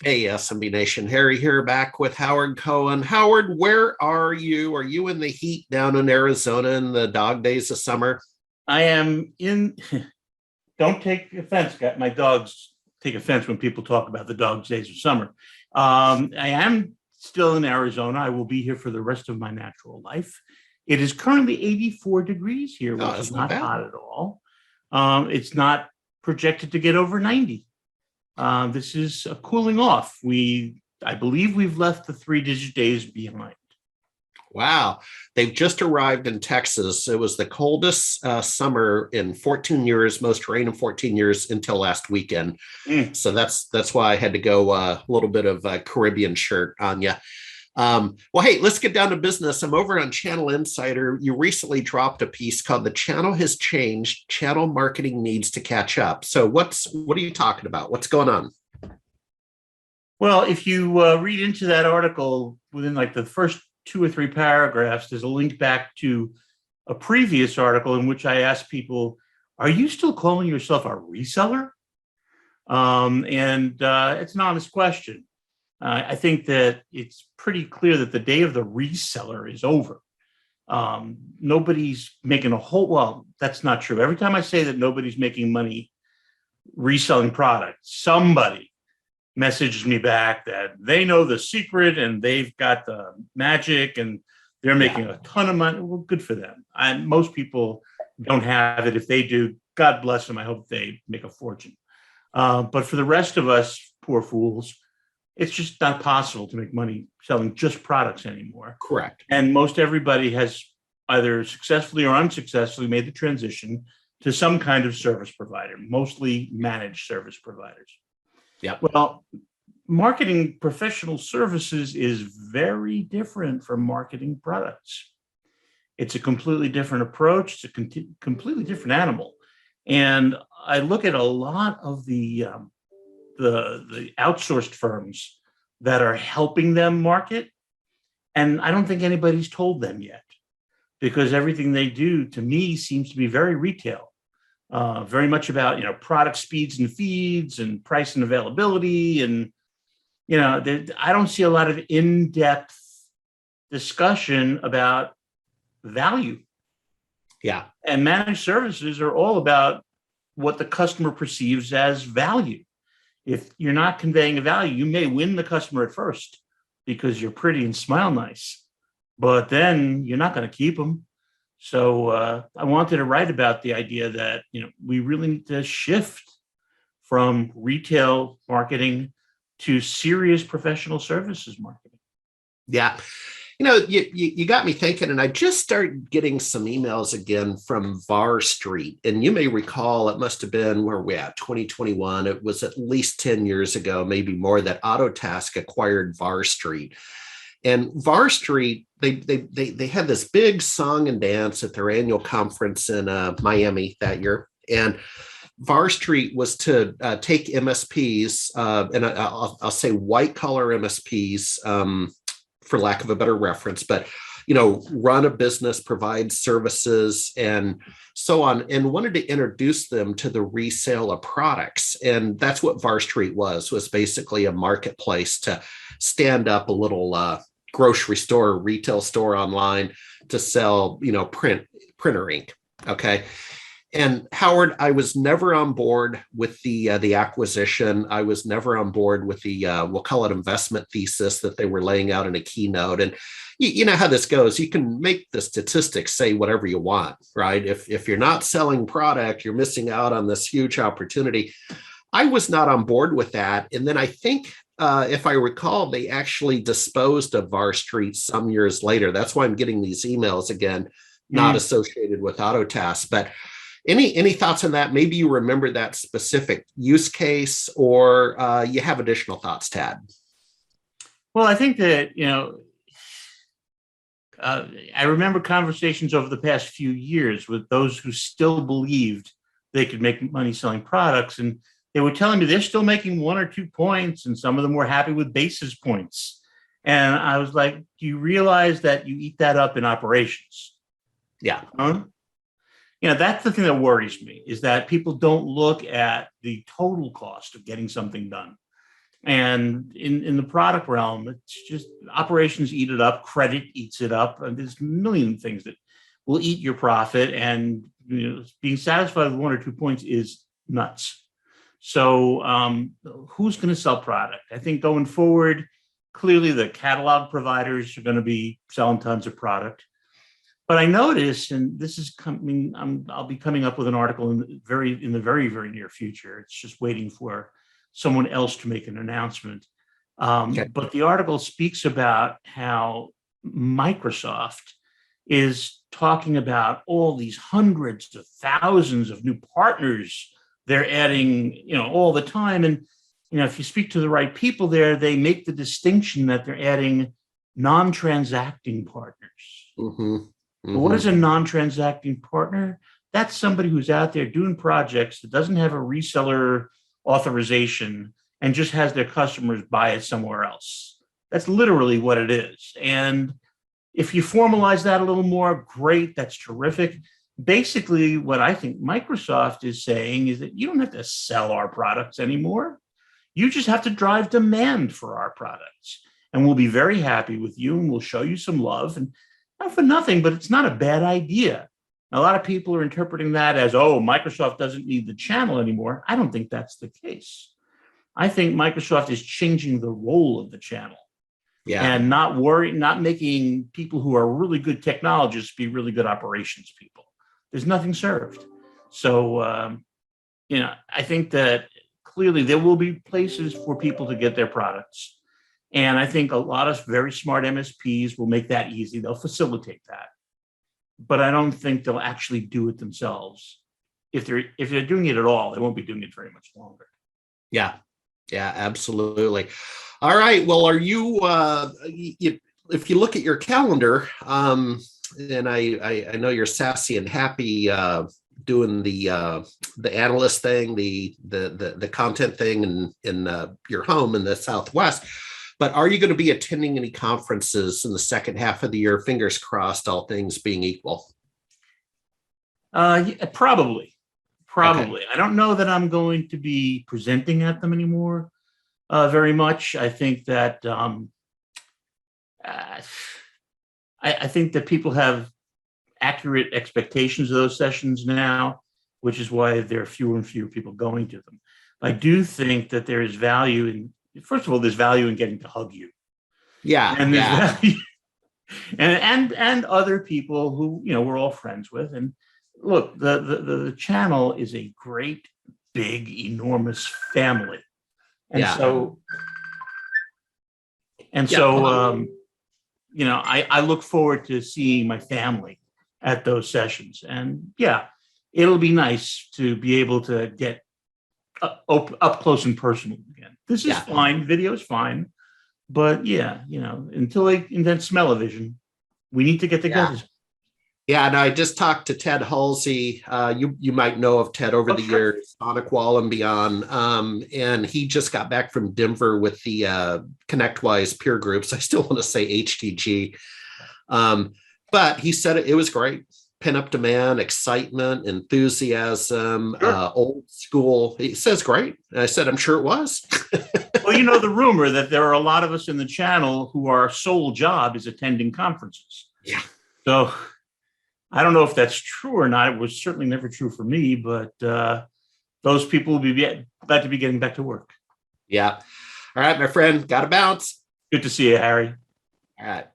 Hey, SMB Nation. Harry here back with Howard Cohen. Howard, where are you? Are you in the heat down in Arizona in the dog days of summer? I am in. Don't take offense. My dogs take offense when people talk about the dog's days of summer. I am still in Arizona. I will be here for the rest of my natural life. It is currently 84 degrees here, Oh, which is that's not not bad. hot at all. It's not projected to get over 90. This is a cooling off. I believe we've left the 3-digit days behind. Wow. They've just arrived in Texas. It was the coldest summer in 14 years, most rain in 14 years until last weekend. Mm. So that's why I had to go a little bit of a Caribbean shirt on you. Well, hey, let's get down to business. I'm over on Channel Insider. You recently dropped a piece called "The Channel Has Changed. Channel Marketing Needs to Catch Up." So what are you talking about? What's going on? Well, if you read into that article within like the first 2 or 3 paragraphs, there's a link back to a previous article in which I asked people, "Are you still calling yourself a reseller?" And it's an honest question. I think that it's pretty clear that the day of the reseller is over. Nobody's making a whole, well, that's not true. Every time I say that nobody's making money reselling products, somebody messages me back that they know the secret and they've got the magic and they're Yeah. making a ton of money. Well, good for them. And most people don't have it. If they do, God bless them. I hope they make a fortune. But for the rest of us, poor fools, it's just not possible to make money selling just products anymore. Correct. And most everybody has either successfully or unsuccessfully made the transition to some kind of service provider, mostly managed service providers. Yep. Well, marketing professional services is very different from marketing products. It's a completely different approach. It's a completely different animal. And I look at a lot of the outsourced firms that are helping them market, and I don't think anybody's told them yet because everything they do to me seems to be very retail, very much about product speeds and feeds and price and availability, and I don't see a lot of in-depth discussion about value. Yeah. And managed services are all about what the customer perceives as value. If you're not conveying a value, you may win the customer at first because you're pretty and smile nice, but then you're not going to keep them. So I wanted to write about the idea that we really need to shift from retail marketing to serious professional services marketing. Yeah. You got me thinking, and I just started getting some emails again from VAR Street. And you may recall it must have been where we at 2021. It was at least 10 years ago, maybe more, that Autotask acquired VAR Street. And VAR Street, they had this big song and dance at their annual conference in Miami that year. And VAR Street was to take MSPs, and I'll say white collar MSPs, for lack of a better reference, but run a business, provide services, and so on, and wanted to introduce them to the resale of products. And that's what VAR Street was basically a marketplace to stand up a little grocery store, retail store online to sell, printer ink. Okay. And Howard, I was never on board with the acquisition. I was never on board with the we'll call it investment thesis that they were laying out in a keynote. And you know how this goes. You can make the statistics say whatever you want, right? If you're not selling product, you're missing out on this huge opportunity. I was not on board with that. And then I think, if I recall, they actually disposed of VAR Street some years later. That's why I'm getting these emails again, not associated with Autotask, but. Any thoughts on that? Maybe you remember that specific use case, or you have additional thoughts, Tad? Well, I think that, I remember conversations over the past few years with those who still believed they could make money selling products. And they were telling me they're still making 1 or 2 points, and some of them were happy with basis points. And I was like, do you realize that you eat that up in operations? Yeah. Huh? That's the thing that worries me, is that people don't look at the total cost of getting something done. And in the product realm, it's just operations eat it up, credit eats it up, and there's a million things that will eat your profit. And being satisfied with 1 or 2 points is nuts. So who's going to sell product? I think going forward, clearly the catalog providers are going to be selling tons of product. But I noticed, and this is coming, I'll be coming up with an article in the very, very near future. It's just waiting for someone else to make an announcement. Okay. But the article speaks about how Microsoft is talking about all these hundreds of thousands of new partners they're adding, all the time. And, if you speak to the right people there, they make the distinction that they're adding non-transacting partners. Mm-hmm. Mm-hmm. What is a non-transacting partner? That's somebody who's out there doing projects that doesn't have a reseller authorization and just has their customers buy it somewhere else. That's literally what it is. And if you formalize that a little more, great, that's terrific. Basically, what I think Microsoft is saying is that you don't have to sell our products anymore. You just have to drive demand for our products. And we'll be very happy with you and we'll show you some love. And not for nothing, but it's not a bad idea. A lot of people are interpreting that as, oh, Microsoft doesn't need the channel anymore. I don't think that's the case. I think Microsoft is changing the role of the channel. Yeah. And not making people who are really good technologists be really good operations people. There's nothing served. So, I think that clearly there will be places for people to get their products. And I think a lot of very smart MSPs will make that easy. They'll facilitate that. But I don't think they'll actually do it themselves. If they're doing it at all, they won't be doing it very much longer. Yeah, absolutely. All right. Well, are you, if you look at your calendar, and I know you're sassy and happy doing the analyst thing, the content thing in your home in the Southwest. But are you going to be attending any conferences in the second half of the year? Fingers crossed, all things being equal. Probably. Okay. I don't know that I'm going to be presenting at them anymore very much. I think that I think that people have accurate expectations of those sessions now, which is why there are fewer and fewer people going to them. I do think that there is value in. First of all, there's value in getting to hug you. Yeah. And there's value, and other people who, we're all friends with. And look, the channel is a great, big, enormous family. And so I look forward to seeing my family at those sessions. And it'll be nice to be able to get up close and personal again. This is fine. Video is fine. But until they invent smell-o-vision, we need to get together. Yeah, and I just talked to Ted Halsey. You might know of Ted over the years, Sonic Wall and Beyond. And he just got back from Denver with the ConnectWise peer groups. I still want to say HTG. But he said it was great. Pent-up demand, excitement, enthusiasm, old school. He says great. And I said, I'm sure it was. Well, the rumor that there are a lot of us in the channel who our sole job is attending conferences. Yeah. So I don't know if that's true or not. It was certainly never true for me, but those people will be glad to be getting back to work. Yeah. All right, my friend, got to bounce. Good to see you, Harry. All right.